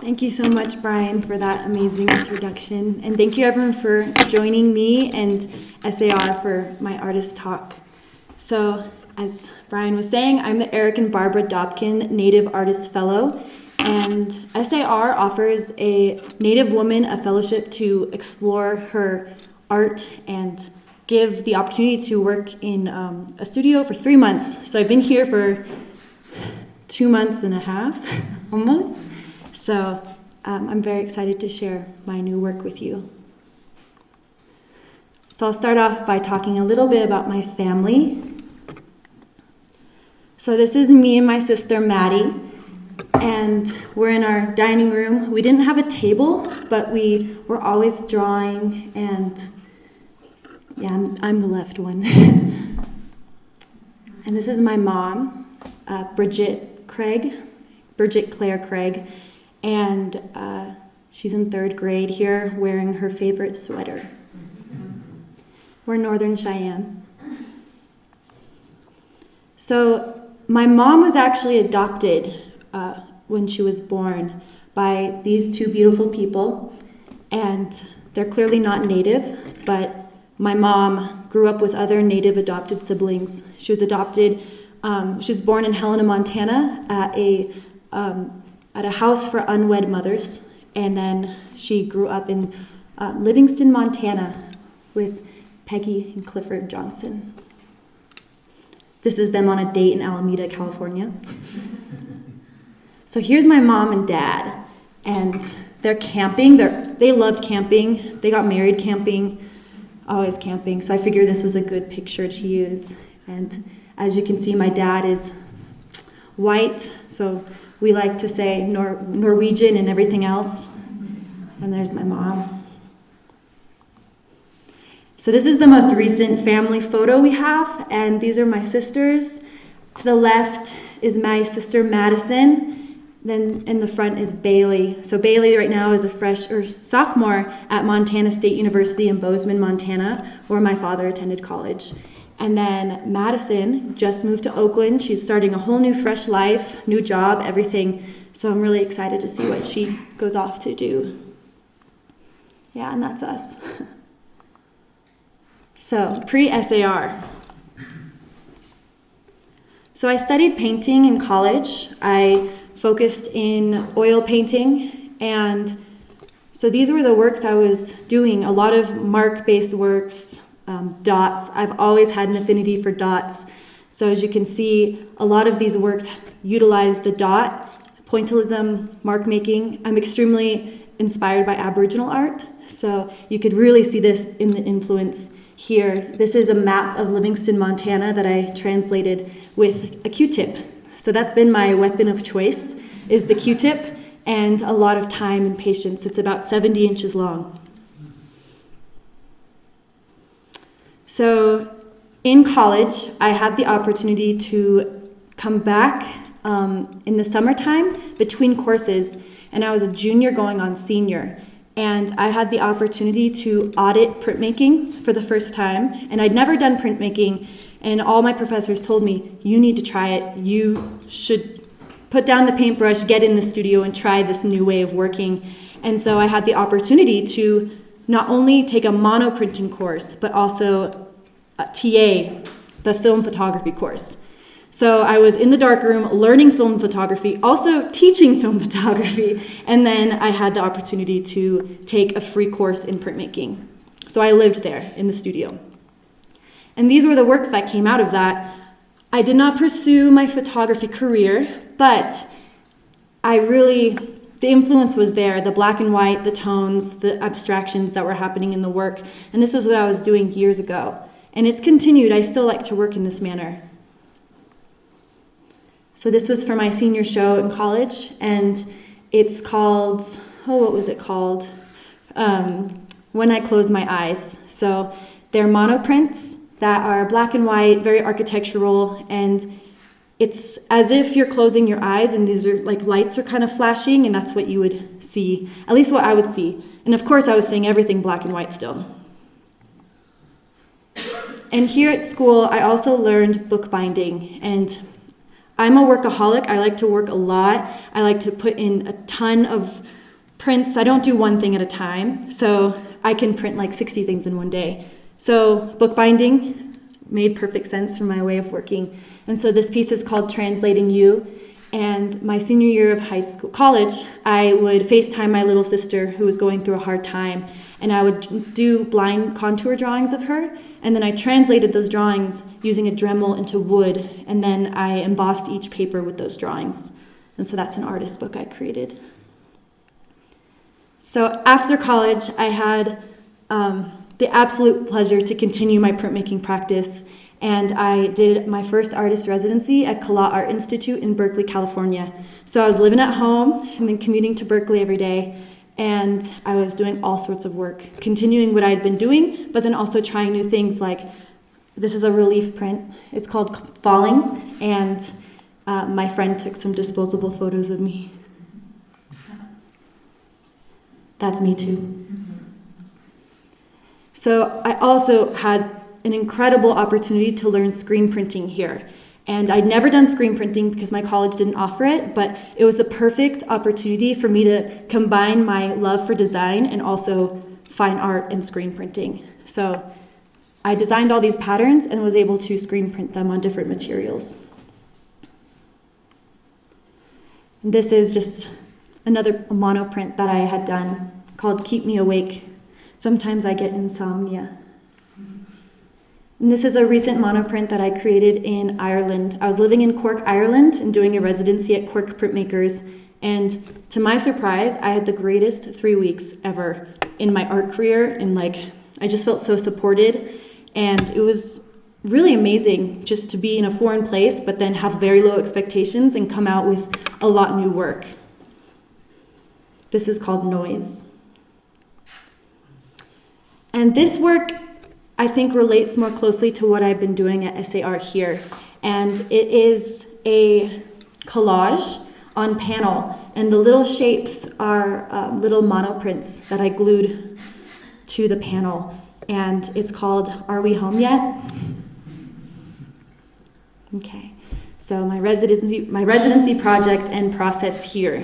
Thank you so much, Brian, for that amazing introduction. And thank you, everyone, for joining me and SAR for my artist talk. So, as Brian was saying, I'm the Eric and Barbara Dobkin Native Artist Fellow. And SAR offers a Native woman a fellowship to explore her art and give the opportunity to work in a studio for 3 months. So I've been here for 2 months and a half, almost. So I'm very excited to share my new work with you. So I'll start off by talking a little bit about my family. So this is me and my sister Maddie, and we're in our dining room. We didn't have a table, but we were always drawing, and yeah, I'm the left one. And this is my mom, Bridget Claire Craig. And she's in 3rd grade here, wearing her favorite sweater. We're Northern Cheyenne. So my mom was actually adopted when she was born by these 2 beautiful people. And they're clearly not Native, but my mom grew up with other Native adopted siblings. She was adopted, she was born in Helena, Montana at a house for unwed mothers, and then she grew up in Livingston, Montana with Peggy and Clifford Johnson. This is them on a date in Alameda, California. So here's my mom and dad, and they're camping. They loved camping. They got married camping, always camping, so I figured this was a good picture to use. And as you can see, my dad is white, so we like to say Norwegian and everything else. And there's my mom. So this is the most recent family photo we have, and these are my sisters. To the left is my sister Madison, then in the front is Bailey. So Bailey right now is a sophomore at Montana State University in Bozeman, Montana, where my father attended college. And then Madison just moved to Oakland. She's starting a whole new fresh life, new job, everything. So I'm really excited to see what she goes off to do. Yeah, and that's us. So, pre-SAR. So I studied painting in college. I focused in oil painting. And so these were the works I was doing, a lot of mark-based works, dots. I've always had an affinity for dots. So as you can see, a lot of these works utilize the dot, pointillism, mark making. I'm extremely inspired by Aboriginal art. So you could really see this in the influence here. This is a map of Livingston, Montana that I translated with a Q-tip. So that's been my weapon of choice, is the Q-tip, and a lot of time and patience. It's about 70 inches long. So in college, I had the opportunity to come back in the summertime between courses, and I was a junior going on senior. And I had the opportunity to audit printmaking for the first time, and I'd never done printmaking, and all my professors told me, you need to try it. You should put down the paintbrush, get in the studio, and try this new way of working. And so I had the opportunity to not only take a monoprinting course, but also a TA, the film photography course. So I was in the darkroom learning film photography, also teaching film photography, and then I had the opportunity to take a free course in printmaking. So I lived there in the studio. And these were the works that came out of that. I did not pursue my photography career, but the influence was there, the black and white, the tones, the abstractions that were happening in the work. And this is what I was doing years ago. And it's continued. I still like to work in this manner. So this was for my senior show in college, and it's called, what was it called? When I Close My Eyes. So they're monoprints that are black and white, very architectural, and it's as if you're closing your eyes and these are like lights are kind of flashing, and that's what you would see, at least what I would see. And of course I was seeing everything black and white still. And here at school I also learned bookbinding, and I'm a workaholic. I like to work a lot. I like to put in a ton of prints. I don't do one thing at a time. So I can print like 60 things in one day. So bookbinding made perfect sense for my way of working. And so this piece is called Translating You. And my senior year of college, I would FaceTime my little sister who was going through a hard time. And I would do blind contour drawings of her. And then I translated those drawings using a Dremel into wood. And then I embossed each paper with those drawings. And so that's an artist book I created. So after college, I had the absolute pleasure to continue my printmaking practice. And I did my first artist residency at Kala Art Institute in Berkeley, California. So I was living at home and then commuting to Berkeley every day. And I was doing all sorts of work, continuing what I had been doing, but then also trying new things like, this is a relief print. It's called Falling. And my friend took some disposable photos of me. That's me too. So I also had an incredible opportunity to learn screen printing here. And I'd never done screen printing because my college didn't offer it, but it was the perfect opportunity for me to combine my love for design and also fine art and screen printing. So I designed all these patterns and was able to screen print them on different materials. And this is just another monoprint that I had done called Keep Me Awake. Sometimes I get insomnia. And this is a recent monoprint that I created in Ireland. I was living in Cork, Ireland, and doing a residency at Cork Printmakers. And to my surprise, I had the greatest 3 weeks ever in my art career. And I just felt so supported. And it was really amazing just to be in a foreign place, but then have very low expectations and come out with a lot new work. This is called Noise. And this work, I think, relates more closely to what I've been doing at SAR here. And it is a collage on panel. And the little shapes are little monoprints that I glued to the panel. And it's called Are We Home Yet? Okay, so my residency project and process here.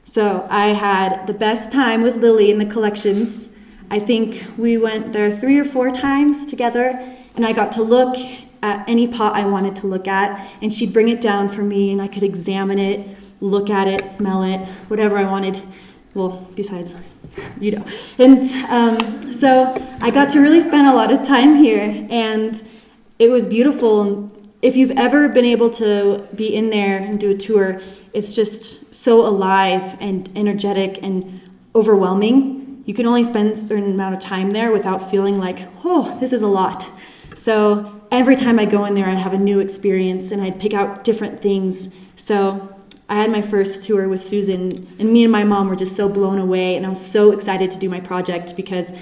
So I had the best time with Lily in the collections. I think we went there 3 or 4 times together, and I got to look at any pot I wanted to look at, and she'd bring it down for me, and I could examine it, look at it, smell it, whatever I wanted. Well, besides, And so I got to really spend a lot of time here, and it was beautiful. If you've ever been able to be in there and do a tour, it's just so alive and energetic and overwhelming. You can only spend a certain amount of time there without feeling like, oh, this is a lot. So every time I go in there, I'd have a new experience and I'd pick out different things. So I had my first tour with Susan, and me and my mom were just so blown away, and I was so excited to do my project because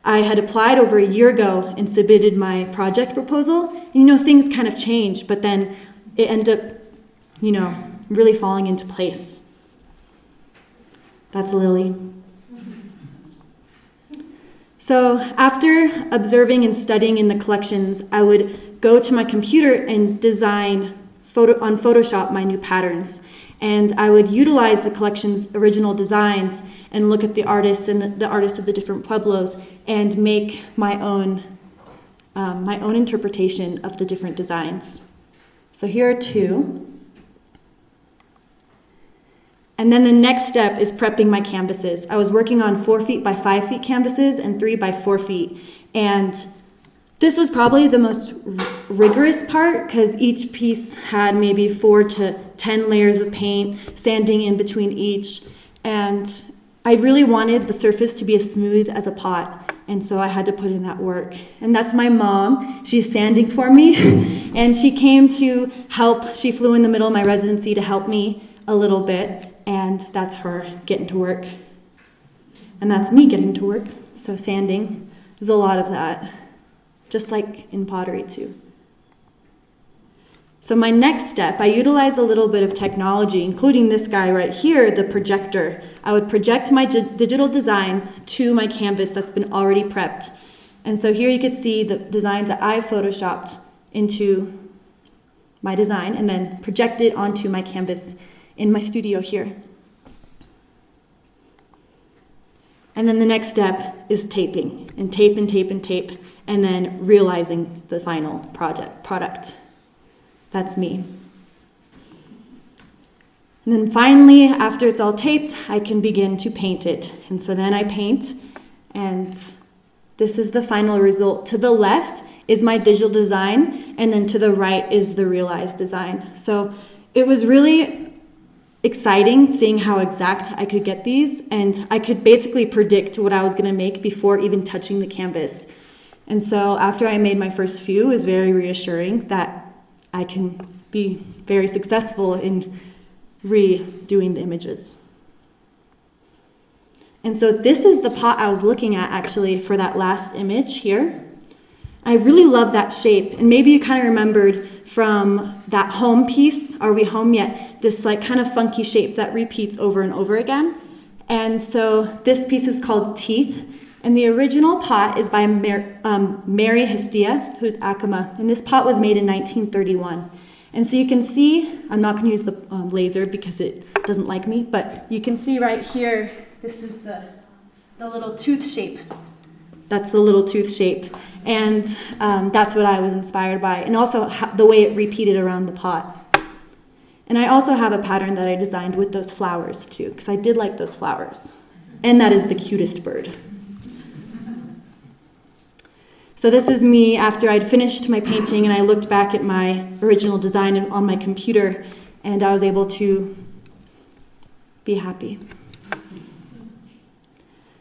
I had applied over a year ago and submitted my project proposal. And, things kind of changed, but then it ended up, really falling into place. That's Lily. So after observing and studying in the collections, I would go to my computer and design on Photoshop my new patterns. And I would utilize the collection's original designs and look at the artists and the artists of the different pueblos and make my own interpretation of the different designs. So here are 2. And then the next step is prepping my canvases. I was working on 4 feet by 5 feet canvases and 3 by 4 feet. And this was probably the most rigorous part because each piece had maybe 4 to 10 layers of paint, sanding in between each. And I really wanted the surface to be as smooth as a pot. And so I had to put in that work. And that's my mom. She's sanding for me. And she came to help. She flew in the middle of my residency to help me a little bit. And that's her getting to work. And that's me getting to work. So sanding, there's a lot of that. Just like in pottery too. So my next step, I utilized a little bit of technology, including this guy right here, the projector. I would project my digital designs to my canvas that's been already prepped. And so here you can see the designs that I photoshopped into my design and then project it onto my canvas in my studio here. And then the next step is taping, and tape and tape and tape, and then realizing the final product. That's me. And then finally, after it's all taped, I can begin to paint it. And so then I paint, and this is the final result. To the left is my digital design, and then to the right is the realized design. So it was really exciting seeing how exact I could get these, and I could basically predict what I was going to make before even touching the canvas. And so after I made my first few, it was very reassuring that I can be very successful in redoing the images. And so this is the pot I was looking at actually for that last image here. I really love that shape, and maybe you kind of remembered from that home piece, Are We Home Yet? This like kind of funky shape that repeats over and over again. And so this piece is called Teeth, and the original pot is by Mary Hestia, who's Acoma, and this pot was made in 1931. And so you can see, I'm not going to use the laser because it doesn't like me, but you can see right here, this is the little tooth shape. That's the little tooth shape. And that's what I was inspired by. And also the way it repeated around the pot. And I also have a pattern that I designed with those flowers too, because I did like those flowers. And that is the cutest bird. So this is me after I'd finished my painting, and I looked back at my original design on my computer, and I was able to be happy.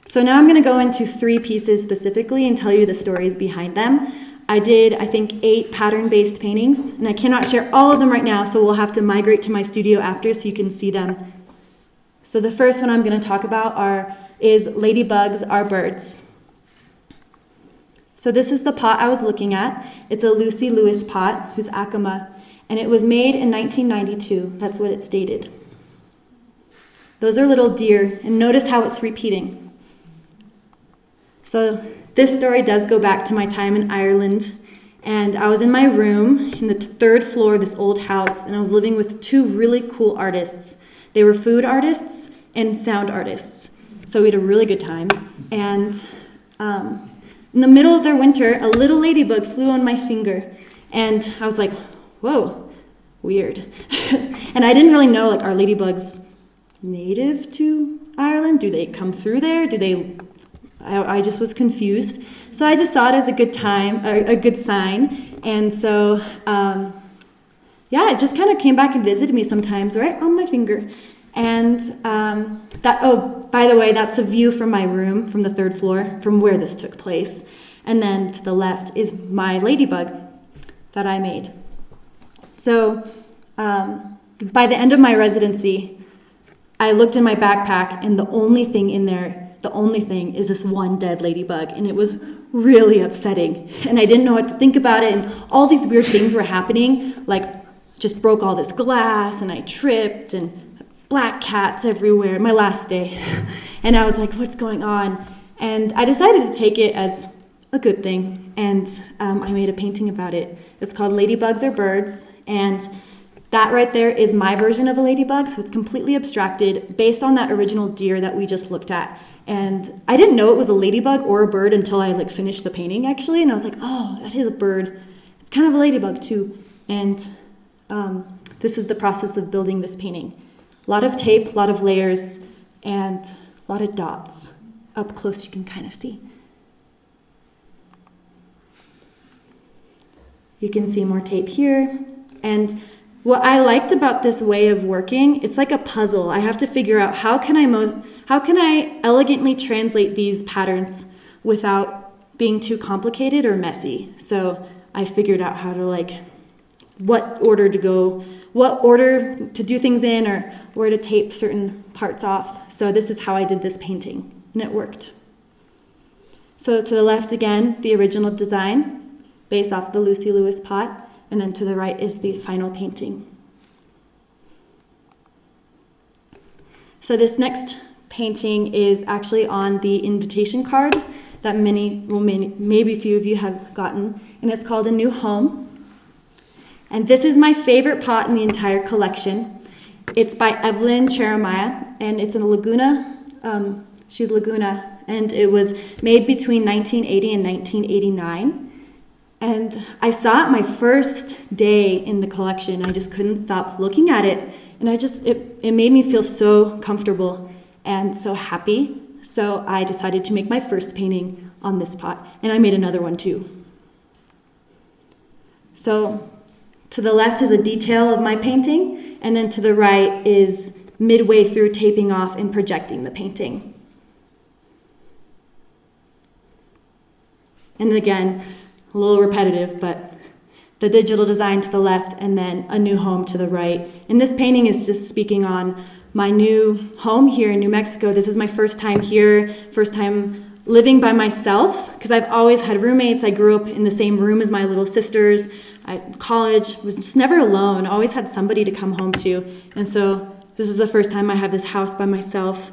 So now I'm going to go into 3 pieces specifically and tell you the stories behind them. I did, I think, 8 pattern-based paintings, and I cannot share all of them right now, so we'll have to migrate to my studio after so you can see them. So the first one I'm going to talk about is Ladybugs Are Birds. So this is the pot I was looking at. It's a Lucy Lewis pot, who's Acoma, and it was made in 1992. That's what it stated. Those are little deer, and notice how it's repeating. So this story does go back to my time in Ireland, and I was in my room in the 3rd floor of this old house, and I was living with 2 really cool artists. They were food artists and sound artists. So we had a really good time, and in the middle of their winter, a little ladybug flew on my finger, and I was like, whoa, weird. And I didn't really know, like, are ladybugs native to Ireland? Do they come through there? I just was confused. So I just saw it as a good sign. And so, it just kind of came back and visited me sometimes, right on my finger. And by the way, that's a view from my room, from the 3rd floor, from where this took place. And then to the left is my ladybug that I made. So by the end of my residency, I looked in my backpack, and the only thing is this one dead ladybug, and it was really upsetting. And I didn't know what to think about it, and all these weird things were happening, like just broke all this glass, and I tripped, and black cats everywhere, my last day. And I was like, what's going on? And I decided to take it as a good thing, and I made a painting about it. It's called Ladybugs Are Birds, and that right there is my version of a ladybug, so it's completely abstracted based on that original deer that we just looked at. And I didn't know it was a ladybug or a bird until I finished the painting, actually, and I was like, oh, that is a bird. It's kind of a ladybug, too. And this is the process of building this painting. A lot of tape, a lot of layers, and a lot of dots. Up close you can kind of see. You can see more tape here. And what I liked about this way of working, it's like a puzzle. I have to figure out how can I elegantly translate these patterns without being too complicated or messy. So I figured out how to what order to do things in, or where to tape certain parts off. So this is how I did this painting, and it worked. So to the left again, the original design based off the Lucy Lewis pot, and then to the right is the final painting. So this next painting is actually on the invitation card that maybe a few of you have gotten, and it's called A New Home. And this is my favorite pot in the entire collection. It's by Evelyn Jeremiah, and it's in Laguna. She's Laguna, and it was made between 1980 and 1989. And I saw it my first day in the collection. I just couldn't stop looking at it, and it made me feel so comfortable and so happy. So I decided to make my first painting on this pot, and I made another one too. So to the left is a detail of my painting, and then to the right is midway through taping off and projecting the painting. And again, a little repetitive, but the digital design to the left and then a new home to the right. And this painting is just speaking on my new home here in New Mexico. This is my first time here, first time living by myself, because I've always had roommates. I grew up in the same room as my little sisters. College, was just never alone, always had somebody to come home to. And so this is the first time I have this house by myself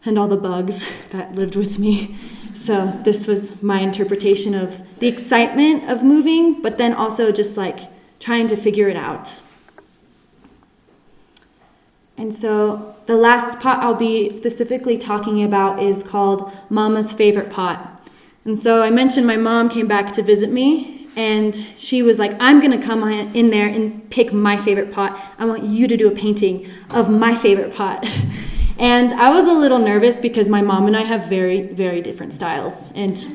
and all the bugs that lived with me. So this was my interpretation of the excitement of moving, but then also just like trying to figure it out. And so the last pot I'll be specifically talking about is called Mama's Favorite Pot. And so I mentioned my mom came back to visit me, and she was like, I'm going to come in there and pick my favorite pot. I want you to do a painting of my favorite pot. And I was a little nervous because my mom and I have very, very different styles. And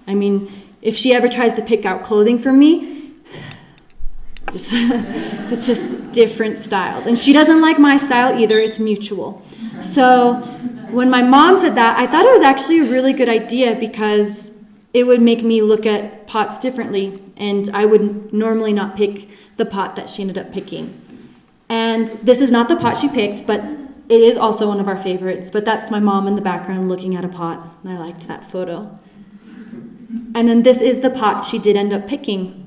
I mean, if she ever tries to pick out clothing for me, it's just different styles. And she doesn't like my style either. It's mutual. So when my mom said that, I thought it was actually a really good idea because it would make me look at pots differently. And I would normally not pick the pot that she ended up picking. And this is not the pot she picked, but it is also one of our favorites, but that's my mom in the background looking at a pot. I liked that photo. And then this is the pot she did end up picking.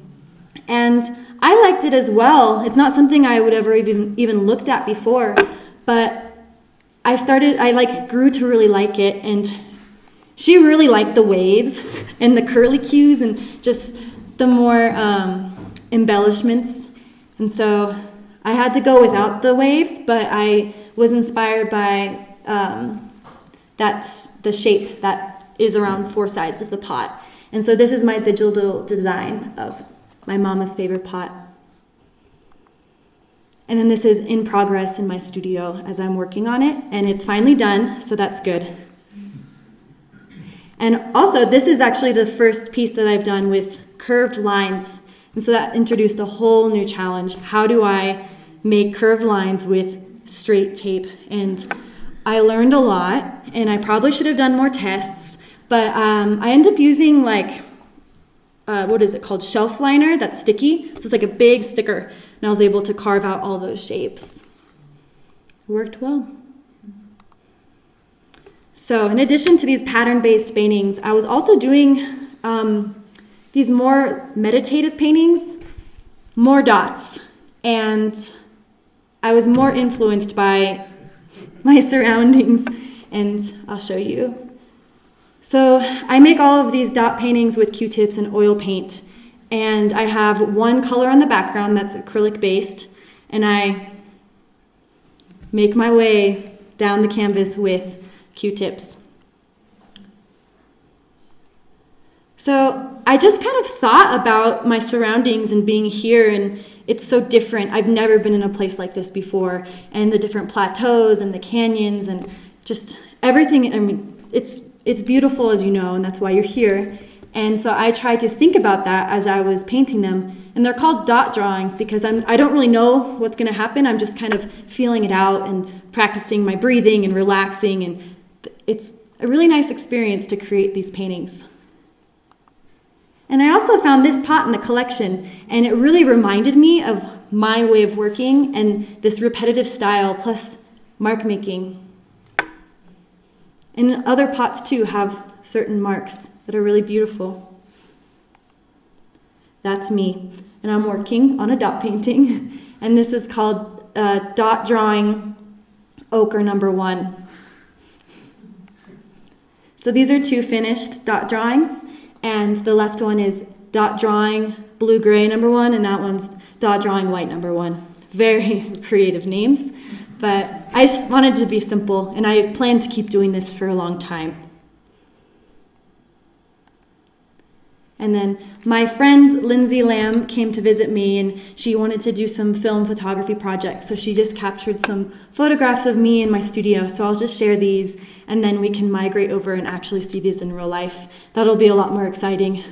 And I liked it as well. It's not something I would ever even looked at before, but I grew to really like it. And she really liked the waves and the curlicues and just the more embellishments. And so I had to go without the waves, but I was inspired by the shape that is around four sides of the pot. And so this is my digital design of my mama's favorite pot. And then this is in progress in my studio as I'm working on it, and it's finally done, so that's good. And also, this is actually the first piece that I've done with curved lines, and so that introduced a whole new challenge. How do I make curved lines with straight tape? And I learned a lot, and I probably should have done more tests, but I ended up using what is it called? Shelf liner that's sticky. So it's like a big sticker, and I was able to carve out all those shapes. It worked well. So in addition to these pattern-based paintings, I was also doing these more meditative paintings, more dots, and I was more influenced by my surroundings, and I'll show you. So I make all of these dot paintings with Q-tips and oil paint, and I have one color on the background that's acrylic based, and I make my way down the canvas with Q-tips. So I just kind of thought about my surroundings and being here, and it's so different. I've never been in a place like this before, and the different plateaus and the canyons and just everything. I mean, it's beautiful, as you know, and that's why you're here. And so I tried to think about that as I was painting them. And they're called dot drawings because I don't really know what's going to happen. I'm just kind of feeling it out and practicing my breathing and relaxing. And it's a really nice experience to create these paintings. And I also found this pot in the collection, and it really reminded me of my way of working and this repetitive style plus mark making. And other pots too have certain marks that are really beautiful. That's me, and I'm working on a dot painting, and this is called Dot Drawing Ochre number 1. So these are 2 finished dot drawings, and the left one is dot drawing blue gray number 1, and that one's dot drawing white number 1. Very creative names, but I just wanted to be simple, and I plan to keep doing this for a long time. And then my friend Lindsay Lamb came to visit me, and she wanted to do some film photography projects. So she just captured some photographs of me in my studio. So I'll just share these, and then we can migrate over and actually see these in real life. That'll be a lot more exciting.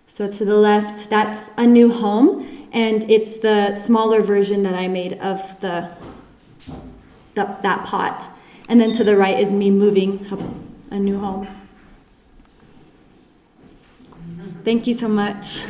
So to the left, that's a new home, and it's the smaller version that I made of that pot. And then to the right is me moving a new home. Thank you so much.